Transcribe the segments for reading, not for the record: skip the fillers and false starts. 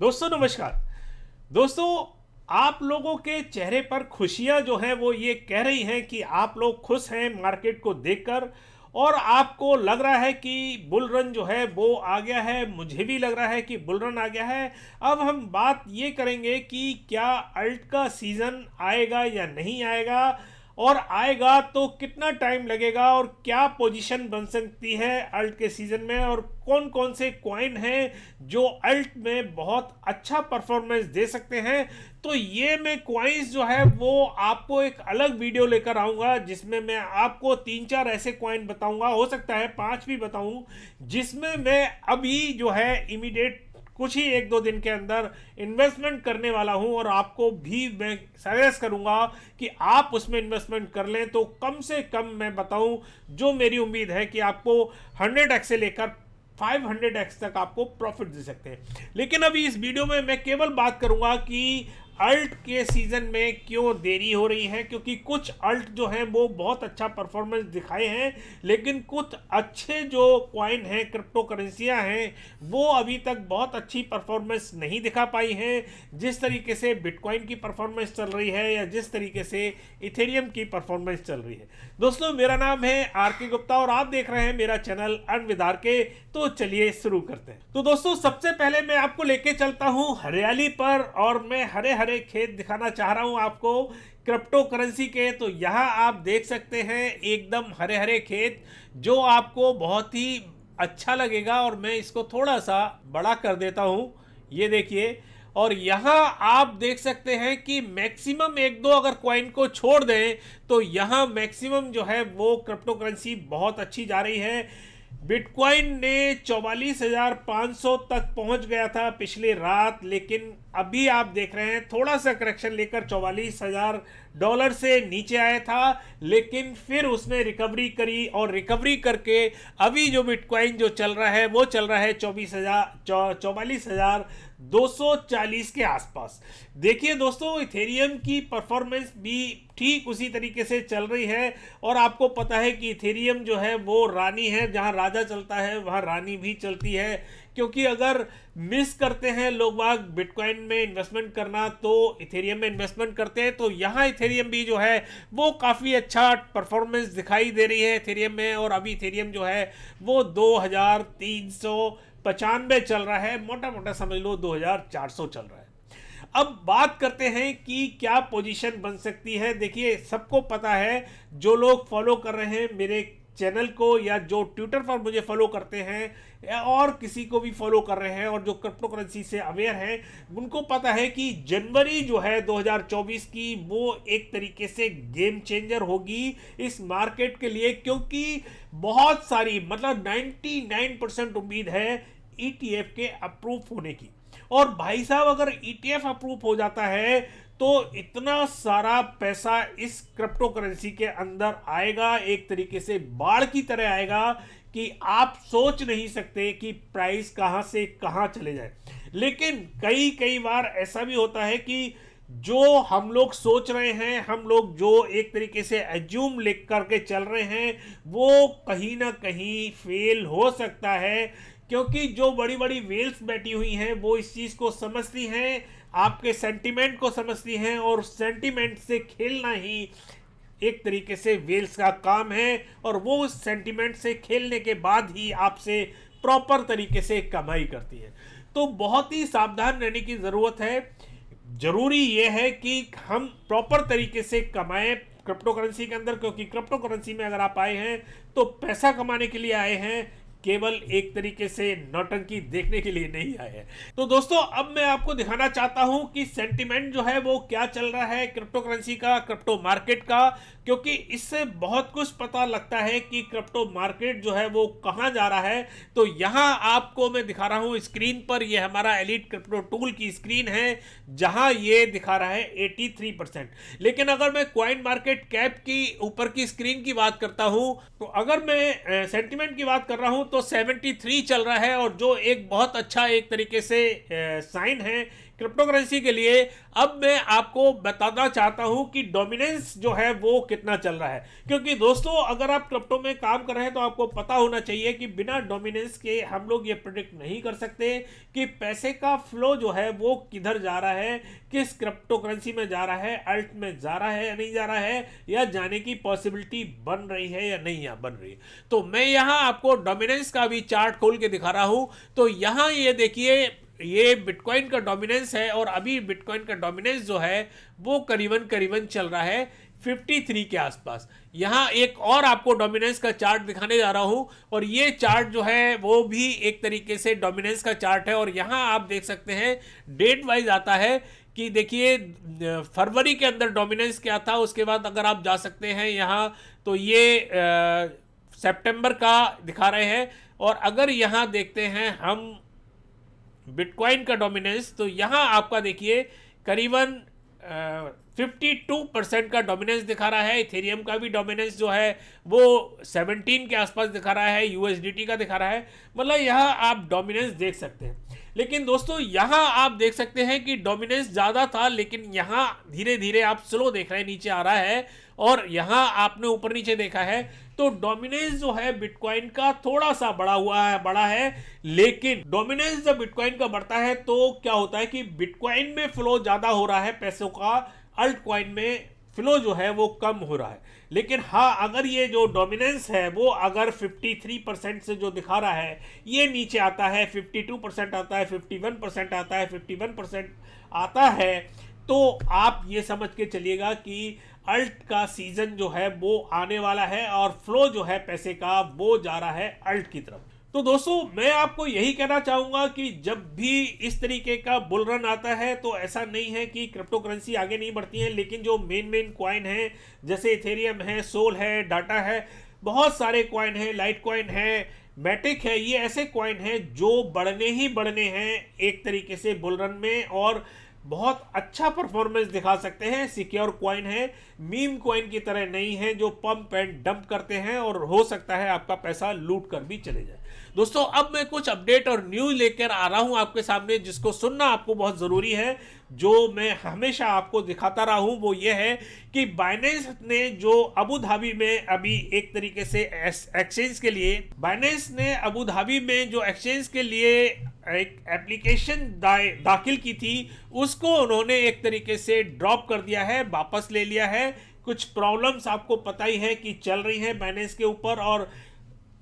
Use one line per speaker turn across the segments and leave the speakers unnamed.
दोस्तों नमस्कार। दोस्तों, आप लोगों के चेहरे पर खुशियां जो हैं वो ये कह रही हैं कि आप लोग खुश हैं मार्केट को देखकर, और आपको लग रहा है कि बुल रन जो है वो आ गया है। मुझे भी लग रहा है कि बुल रन आ गया है। अब हम बात ये करेंगे कि क्या अल्ट का सीज़न आएगा या नहीं आएगा, और आएगा तो कितना टाइम लगेगा, और क्या पोजीशन बन सकती है अल्ट के सीज़न में, और कौन कौन से कॉइन हैं जो अल्ट में बहुत अच्छा परफॉर्मेंस दे सकते हैं। तो ये मैं कॉइन्स जो है वो आपको एक अलग वीडियो लेकर आऊँगा, जिसमें मैं आपको 3-4 ऐसे कॉइन बताऊँगा, हो सकता है 5 भी बताऊँ, जिसमें मैं अभी जो है इमीडिएट कुछ ही 1-2 दिन के अंदर इन्वेस्टमेंट करने वाला हूं, और आपको भी मैं सजेस्ट करूंगा कि आप उसमें इन्वेस्टमेंट कर लें। तो कम से कम मैं बताऊं, जो मेरी उम्मीद है कि आपको 100x से लेकर 500x तक आपको प्रॉफिट दे सकते हैं। लेकिन अभी इस वीडियो में मैं केवल बात करूंगा कि अल्ट के सीज़न में क्यों देरी हो रही है, क्योंकि कुछ अल्ट जो हैं वो बहुत अच्छा परफॉर्मेंस दिखाए हैं, लेकिन कुछ अच्छे जो कॉइन हैं, क्रिप्टो करेंसियाँ हैं, वो अभी तक बहुत अच्छी परफॉर्मेंस नहीं दिखा पाई हैं। जिस तरीके से बिटकॉइन की परफॉर्मेंस चल रही है या जिस तरीके से इथेरियम की परफॉर्मेंस चल रही है। दोस्तों, मेरा नाम है आर के गुप्ता और आप देख रहे हैं मेरा चैनल अर्न विद आर के। तो चलिए शुरू करते हैं। तो दोस्तों, सबसे पहले मैं आपको लेके चलता हूं हरियाली पर, और मैं हरे हरे खेत दिखाना चाह रहा हूं आपको क्रिप्टो करेंसी के। तो यहाँ आप देख सकते हैं एकदम हरे हरे खेत, जो आपको बहुत ही अच्छा लगेगा। और मैं इसको थोड़ा सा बड़ा कर देता हूं, ये देखिए। और यहाँ आप देख सकते हैं कि मैक्सिमम 1-2 अगर कॉइन को छोड़ दें तो यहाँ मैक्सिमम जो है वो क्रिप्टो करेंसी बहुत अच्छी जा रही है। बिटकॉइन ने 44,500 तक पहुंच गया था पिछली रात, लेकिन अभी आप देख रहे हैं थोड़ा सा करेक्शन लेकर $44,000 से नीचे आया था, लेकिन फिर उसने रिकवरी करी, और रिकवरी करके अभी जो बिटकॉइन जो चल रहा है वो चल रहा है 44,240 के आसपास। देखिए दोस्तों, इथेरियम की परफॉर्मेंस भी ठीक उसी तरीके से चल रही है, और आपको पता है कि इथेरियम जो है वो रानी है, जहां राजा चलता है वहां रानी भी चलती है। क्योंकि अगर मिस करते हैं लोग बाग बिटकॉइन में इन्वेस्टमेंट करना, तो इथेरियम में इन्वेस्टमेंट करते हैं। तो यहाँ इथेरियम भी जो है वो काफ़ी अच्छा परफॉर्मेंस दिखाई दे रही है इथेरियम में, और अभी इथेरियम जो है वो 2395 चल रहा है, मोटा मोटा समझ लो 2400 चल रहा है। अब बात करते हैं कि क्या पोजीशन बन सकती है। देखिए, सबको पता है, जो लोग फॉलो कर रहे हैं मेरे चैनल को, या जो ट्विटर पर मुझे फॉलो करते हैं, या और किसी को भी फॉलो कर रहे हैं, और जो क्रिप्टो करेंसी से अवेयर हैं, उनको पता है कि जनवरी जो है 2024 की वो एक तरीके से गेम चेंजर होगी इस मार्केट के लिए। क्योंकि बहुत सारी, मतलब 99% उम्मीद है ETF के अप्रूव होने की। और भाई साहब, अगर ETF अप्रूव हो जाता है तो इतना सारा पैसा इस क्रिप्टो करेंसी के अंदर आएगा, एक तरीके से बाढ़ की तरह आएगा, कि आप सोच नहीं सकते कि प्राइस कहां से कहां चले जाए। लेकिन कई कई बार ऐसा भी होता है कि जो हम लोग सोच रहे हैं, हम लोग जो एक तरीके से एज्यूम लिख करके चल रहे हैं, वो कहीं ना कहीं फेल हो सकता है। क्योंकि जो बड़ी बड़ी वेल्स बैठी हुई हैं वो इस चीज़ को समझती हैं, आपके सेंटिमेंट को समझती हैं, और सेंटिमेंट से खेलना ही एक तरीके से वेल्स का काम है। और वो उस सेंटिमेंट से खेलने के बाद ही आपसे प्रॉपर तरीके से कमाई करती है। तो बहुत ही सावधान रहने की ज़रूरत है। ज़रूरी ये है कि हम प्रॉपर तरीके से कमाएं क्रिप्टो करेंसी के अंदर, क्योंकि क्रिप्टो करेंसी में अगर आप आए हैं तो पैसा कमाने के लिए आए हैं, केवल एक तरीके से नौटंकी देखने के लिए नहीं आए हैं। तो दोस्तों, अब मैं आपको दिखाना चाहता हूं कि सेंटिमेंट जो है वो क्या चल रहा है क्रिप्टो करेंसी का, क्रिप्टो मार्केट का। क्योंकि इससे बहुत कुछ पता लगता है कि क्रिप्टो मार्केट जो है वो कहां जा रहा है। तो यहां आपको मैं दिखा रहा हूं स्क्रीन पर, ये हमारा एलीट क्रिप्टो टूल की स्क्रीन है, जहां ये दिखा रहा है 83%। लेकिन अगर मैं कॉइन मार्केट कैप की ऊपर की स्क्रीन की बात करता हूं, तो अगर मैं सेंटिमेंट की बात कर रहा हूं तो 73 चल रहा है, और जो एक बहुत अच्छा एक तरीके से साइन है क्रिप्टो करेंसी के लिए। अब मैं आपको बताना चाहता हूं कि डोमिनेंस जो है वो कितना चल रहा है, क्योंकि दोस्तों अगर आप क्रिप्टो में काम कर रहे हैं तो आपको पता होना चाहिए कि बिना डोमिनेंस के हम लोग ये प्रेडिक्ट नहीं कर सकते कि पैसे का फ्लो जो है वो किधर जा रहा है, किस क्रिप्टो करेंसी में जा रहा है, अल्ट में जा रहा है या नहीं जा रहा है, या जाने की पॉसिबिलिटी बन रही है या नहीं बन रही है। तो मैं यहाँ आपको डोमिनेंस का भी चार्ट खोल के दिखा रहा हूँ। तो यहाँ ये देखिए, ये बिटकॉइन का डोमिनेंस है, और अभी बिटकॉइन का डोमिनेंस जो है वो करीबन करीबन चल रहा है 53 के आसपास। यहाँ एक और आपको डोमिनेंस का चार्ट दिखाने जा रहा हूँ, और ये चार्ट जो है वो भी एक तरीके से डोमिनेंस का चार्ट है। और यहाँ आप देख सकते हैं डेट वाइज आता है कि देखिए फरवरी के अंदर डोमिनेंस क्या था, उसके बाद अगर आप जा सकते हैं यहाँ तो ये सितंबर का दिखा रहे हैं। और अगर यहाँ देखते हैं हम बिटकॉइन का डोमिनेंस, तो यहाँ आपका देखिए करीबन 52% का डोमिनेंस दिखा रहा है। इथेरियम का भी डोमिनेंस जो है वो 17 के आसपास दिखा रहा है, यूएसडीटी का दिखा रहा है। मतलब यहाँ आप डोमिनेंस देख सकते हैं। लेकिन दोस्तों यहाँ आप देख सकते हैं कि डोमिनेंस ज़्यादा था, लेकिन यहाँ धीरे धीरे आप स्लो देख रहे हैं, नीचे आ रहा है, और यहाँ आपने ऊपर नीचे देखा है तो डोमिनेंस जो है बिटकॉइन का थोड़ा सा बड़ा है। लेकिन डोमिनेंस जब बिटकॉइन का बढ़ता है तो क्या होता है कि बिटकॉइन में फ्लो ज़्यादा हो रहा है पैसों का, अल्ट कॉइन में फ्लो जो है वो कम हो रहा है। लेकिन हाँ, अगर ये जो डोमिनेंस है वो अगर 53% से जो दिखा रहा है ये नीचे आता है, 52% आता है, 51% आता है, 51% आता है, तो आप ये समझ के चलिएगा कि अल्ट का सीजन जो है वो आने वाला है, और फ्लो जो है पैसे का वो जा रहा है अल्ट की तरफ। तो दोस्तों मैं आपको यही कहना चाहूँगा कि जब भी इस तरीके का बुल रन आता है तो ऐसा नहीं है कि क्रिप्टो करेंसी आगे नहीं बढ़ती है, लेकिन जो मेन कॉइन है जैसे इथेरियम है, सोल है, डाटा है, बहुत सारे कॉइन है, लाइट कॉइन है, मैटिक है, ये ऐसे कॉइन हैं जो बढ़ने ही बढ़ने हैं एक तरीके से बुल रन में, और बहुत अच्छा परफॉर्मेंस दिखा सकते हैं। सिक्योर कॉइन है, मीम कॉइन की तरह नहीं है जो पंप एंड डंप करते हैं और हो सकता है आपका पैसा लूट कर भी चले जाए। दोस्तों अब मैं कुछ अपडेट और न्यूज़ लेकर आ रहा हूं आपके सामने, जिसको सुनना आपको बहुत ज़रूरी है। जो मैं हमेशा आपको दिखाता रहा हूं वो ये है कि बाइनेंस ने जो अबू धाबी में अभी एक तरीके से एक्सचेंज के लिए, बाइनेंस ने अबू धाबी में जो एक्सचेंज के लिए एक एप्लीकेशन दाखिल की थी उसको उन्होंने एक तरीके से ड्रॉप कर दिया है, वापस ले लिया है। कुछ प्रॉब्लम्स आपको पता ही है कि चल रही हैं बाइनेंस के ऊपर, और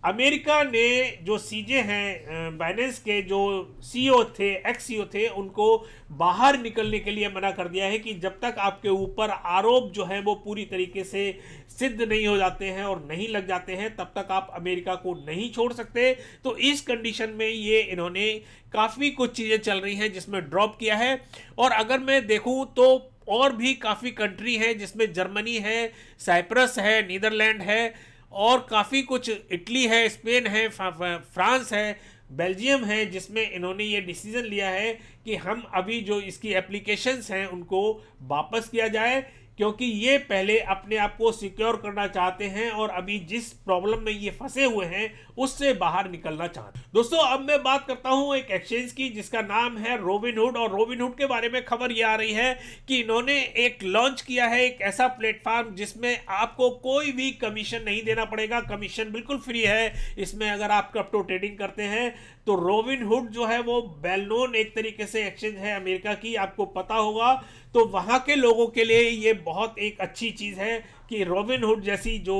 अमेरिका ने जो सीजे हैं बाइनेंस के जो सीईओ थे, एक्स सीईओ थे, उनको बाहर निकलने के लिए मना कर दिया है कि जब तक आपके ऊपर आरोप जो है वो पूरी तरीके से सिद्ध नहीं हो जाते हैं और नहीं लग जाते हैं तब तक आप अमेरिका को नहीं छोड़ सकते। तो इस कंडीशन में ये इन्होंने काफ़ी कुछ चीज़ें चल रही हैं जिसमें ड्रॉप किया है। और अगर मैं देखूँ तो और भी काफ़ी कंट्री हैं जिसमें जर्मनी है, साइप्रस है, नीदरलैंड है, और काफ़ी कुछ, इटली है, स्पेन है, फ्रांस है, बेल्जियम है, जिसमें इन्होंने ये डिसीज़न लिया है कि हम अभी जो इसकी एप्लीकेशंस हैं उनको वापस किया जाए, क्योंकि ये पहले अपने आप को सिक्योर करना चाहते हैं और अभी जिस प्रॉब्लम में ये फंसे हुए हैं उससे बाहर निकलना चाहते हैं। दोस्तों अब मैं बात करता हूं एक एक्सचेंज की जिसका नाम है रोबिनहुड, और रोबिनहुड के बारे में खबर ये आ रही है कि इन्होंने एक लॉन्च किया है, एक ऐसा प्लेटफॉर्म जिसमें आपको कोई भी कमीशन नहीं देना पड़ेगा, कमीशन बिल्कुल फ्री है इसमें अगर आप क्रिप्टो ट्रेडिंग करते हैं। तो रोबिनहुड जो है वो वेल नोन एक तरीके से एक्सचेंज है अमेरिका की, आपको पता होगा। तो वहाँ के लोगों के लिए ये बहुत एक अच्छी चीज़ है कि रोबिनहुड जैसी जो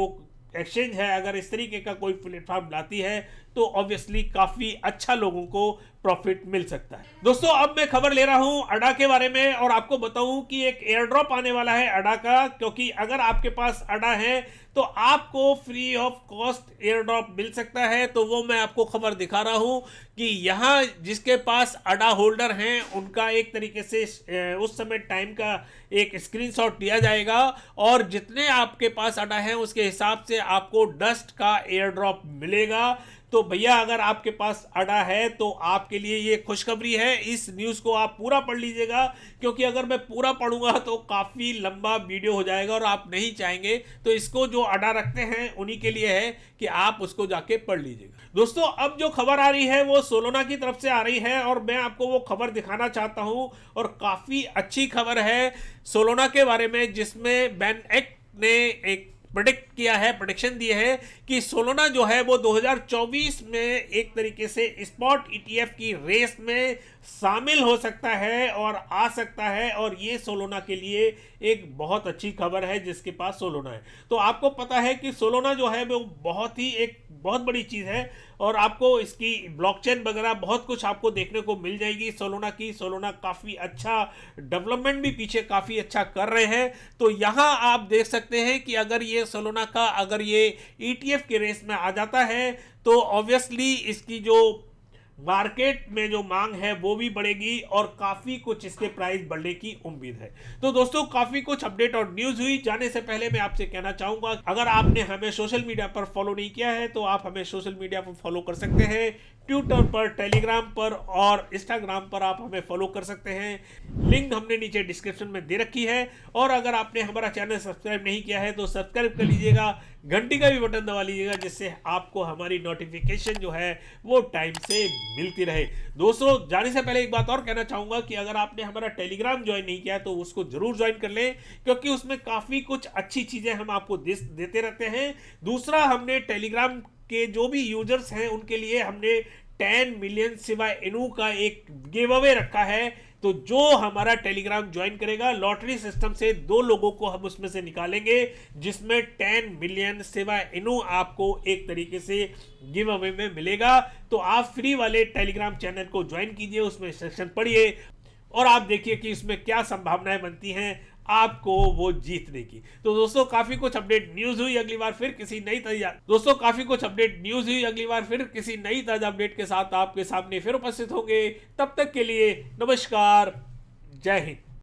एक्सचेंज है अगर इस तरीके का कोई प्लेटफॉर्म लाती है तो ऑब्वियसली काफ़ी अच्छा लोगों को प्रॉफिट मिल सकता है। दोस्तों अब मैं खबर ले रहा हूं अडा के बारे में, और आपको बताऊं कि एक एयर ड्रॉप आने वाला है अडा का, क्योंकि अगर आपके पास अडा है तो आपको free of cost air drop मिल सकता है। तो वो मैं आपको खबर दिखा रहा हूं कि यहाँ जिसके पास अडा होल्डर हैं उनका एक तरीके से उस समय टाइम का एक स्क्रीनशॉट लिया जाएगा, और जितने आपके पास अडा है उसके हिसाब से आपको डस्ट का एयर ड्रॉप मिलेगा। तो भैया अगर आपके पास अड़ा है तो आपके लिए ये खुशखबरी है। इस न्यूज़ को आप पूरा पढ़ लीजिएगा, क्योंकि अगर मैं पूरा पढ़ूंगा तो काफ़ी लंबा वीडियो हो जाएगा और आप नहीं चाहेंगे। तो इसको जो अड़ा रखते हैं उन्हीं के लिए है कि आप उसको जाके पढ़ लीजिएगा। दोस्तों, अब जो खबर आ रही है वो सोलोना की तरफ से आ रही है और मैं आपको वो खबर दिखाना चाहता हूं, और काफ़ी अच्छी खबर है सोलोना के बारे में, जिसमें बेन एक्ट ने एक प्रेडिक्शन दिए है कि सोलोना जो है वो 2024 में एक तरीके से स्पॉट ईटीएफ की रेस में शामिल हो सकता है और आ सकता है। और ये सोलोना के लिए एक बहुत अच्छी खबर है जिसके पास सोलोना है। तो आपको पता है कि सोलोना जो है वो बहुत बड़ी चीज़ है, और आपको इसकी ब्लॉकचेन वगैरह बहुत कुछ आपको देखने को मिल जाएगी सोलोना की। सोलोना काफ़ी अच्छा डेवलपमेंट भी पीछे काफ़ी अच्छा कर रहे हैं। तो यहाँ आप देख सकते हैं कि अगर ये सोलोना का अगर ये ईटीएफ के रेस में आ जाता है तो ऑब्वियसली इसकी जो मार्केट में जो मांग है वो भी बढ़ेगी और काफ़ी कुछ इसके प्राइस बढ़ने की उम्मीद है। तो दोस्तों, काफ़ी कुछ अपडेट और न्यूज़ हुई। जाने से पहले मैं आपसे कहना चाहूँगा, अगर आपने हमें सोशल मीडिया पर फॉलो नहीं किया है तो आप हमें सोशल मीडिया पर फॉलो कर सकते हैं। ट्विटर पर, टेलीग्राम पर और इंस्टाग्राम पर आप हमें फॉलो कर सकते हैं। लिंक हमने नीचे डिस्क्रिप्शन में दे रखी है। और अगर आपने हमारा चैनल सब्सक्राइब नहीं किया है तो सब्सक्राइब कर लीजिएगा, घंटी का भी बटन दबा लीजिएगा, जिससे आपको हमारी नोटिफिकेशन जो है वो टाइम से मिलती रहे। दोस्तों, जाने से पहले एक बात और कहना चाहूँगा कि अगर आपने हमारा टेलीग्राम ज्वाइन नहीं किया है तो उसको जरूर ज्वाइन कर लें, क्योंकि उसमें काफ़ी कुछ अच्छी चीज़ें हम आपको देते रहते हैं। दूसरा, हमने टेलीग्राम के जो भी यूजर्स हैं उनके लिए हमने 10 मिलियन सिवाय इनू का एक गिव अवे रखा है। तो जो हमारा टेलीग्राम ज्वाइन करेगा, लॉटरी सिस्टम से 2 लोगों को हम उसमें से निकालेंगे, जिसमें 10 मिलियन सिवाय इनू आपको एक तरीके से गिव अवे में मिलेगा। तो आप फ्री वाले टेलीग्राम चैनल को ज्वाइन कीजिए, उसमें सेक्शन पढ़िए और आप देखिए कि इसमें क्या संभावनाएं बनती हैं आपको वो जीतने की। तो दोस्तों, काफी कुछ अपडेट न्यूज हुई। अगली बार फिर किसी नई ताजा अपडेट के साथ आपके सामने फिर उपस्थित होंगे। तब तक के लिए नमस्कार, जय हिंद।